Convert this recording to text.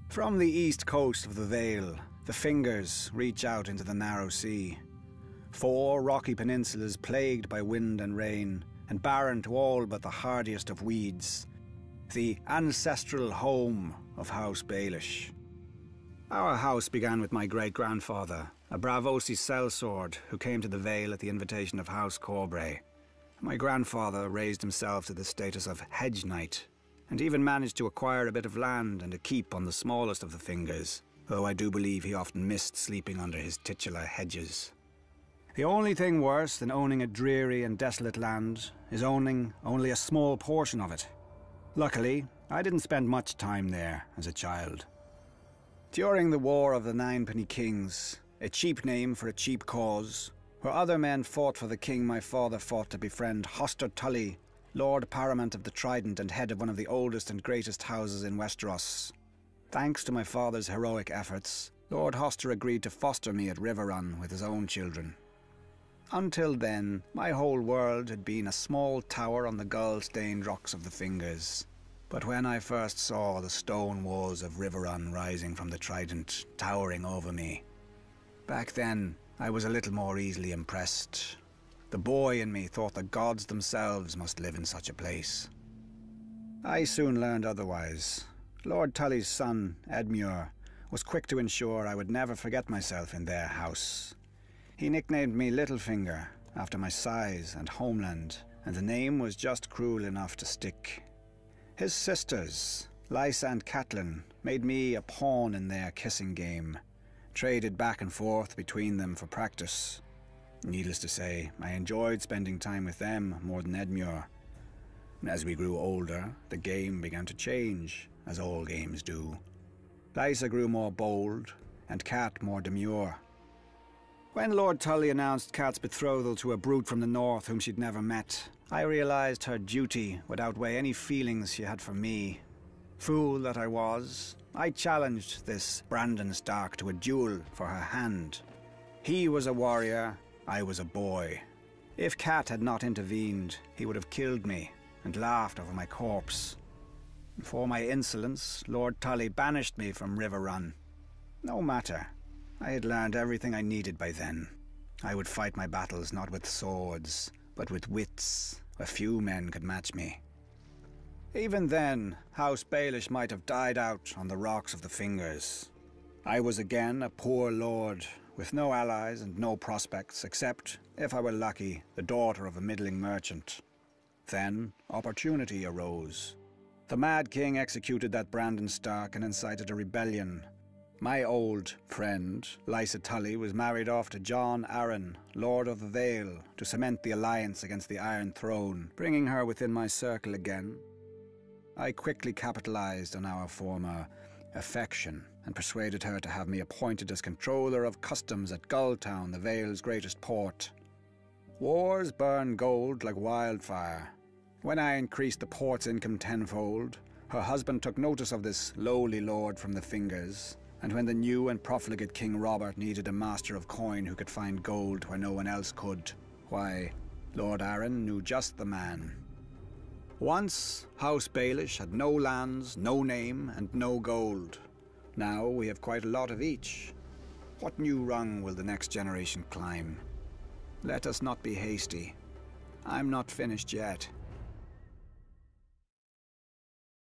From the east coast of the Vale, the fingers reach out into the narrow sea. 4 rocky peninsulas plagued by wind and rain, and barren to all but the hardiest of weeds. The ancestral home of House Baelish. Our house began with my great-grandfather, a Bravosi sellsword who came to the Vale at the invitation of House Corbray. My grandfather raised himself to the status of hedge knight, and even managed to acquire a bit of land and a keep on the smallest of the fingers, though I do believe he often missed sleeping under his titular hedges. The only thing worse than owning a dreary and desolate land is owning only a small portion of it. Luckily, I didn't spend much time there as a child. During the War of the Ninepenny Kings, a cheap name for a cheap cause, where other men fought for the king my father fought to befriend Hoster Tully, Lord Paramount of the Trident and head of one of the oldest and greatest houses in Westeros. Thanks to my father's heroic efforts, Lord Hoster agreed to foster me at Riverrun with his own children. Until then, my whole world had been a small tower on the gull-stained rocks of the Fingers. But when I first saw the stone walls of Riverrun rising from the Trident, towering over me, back then I was a little more easily impressed. The boy in me thought the gods themselves must live in such a place. I soon learned otherwise. Lord Tully's son, Edmure, was quick to ensure I would never forget myself in their house. He nicknamed me Littlefinger, after my size and homeland, and the name was just cruel enough to stick. His sisters, Lysa and Catelyn, made me a pawn in their kissing game, traded back and forth between them for practice. Needless to say, I enjoyed spending time with them more than Edmure. As we grew older, the game began to change, as all games do. Lysa grew more bold, and Cat more demure. When Lord Tully announced Cat's betrothal to a brute from the north whom she'd never met, I realized her duty would outweigh any feelings she had for me. Fool that I was, I challenged this Brandon Stark to a duel for her hand. He was a warrior, I was a boy. If Cat had not intervened, he would have killed me and laughed over my corpse. For my insolence, Lord Tully banished me from Riverrun. No matter. I had learned everything I needed by then. I would fight my battles not with swords, but with wits, where few men could match me. Even then, House Baelish might have died out on the rocks of the Fingers. I was again a poor lord, with no allies and no prospects, except, if I were lucky, the daughter of a middling merchant. Then, opportunity arose. The Mad King executed that Brandon Stark and incited a rebellion. My old friend, Lysa Tully, was married off to John Arryn, Lord of the Vale, to cement the alliance against the Iron Throne, bringing her within my circle again. I quickly capitalized on our former affection and persuaded her to have me appointed as controller of customs at Gulltown, the Vale's greatest port. Wars burn gold like wildfire. When I increased the port's income tenfold, her husband took notice of this lowly lord from the Fingers, and when the new and profligate King Robert needed a master of coin who could find gold where no one else could, why, Lord Arryn knew just the man. Once, House Baelish had no lands, no name, and no gold. Now we have quite a lot of each. What new rung will the next generation climb? Let us not be hasty. I'm not finished yet.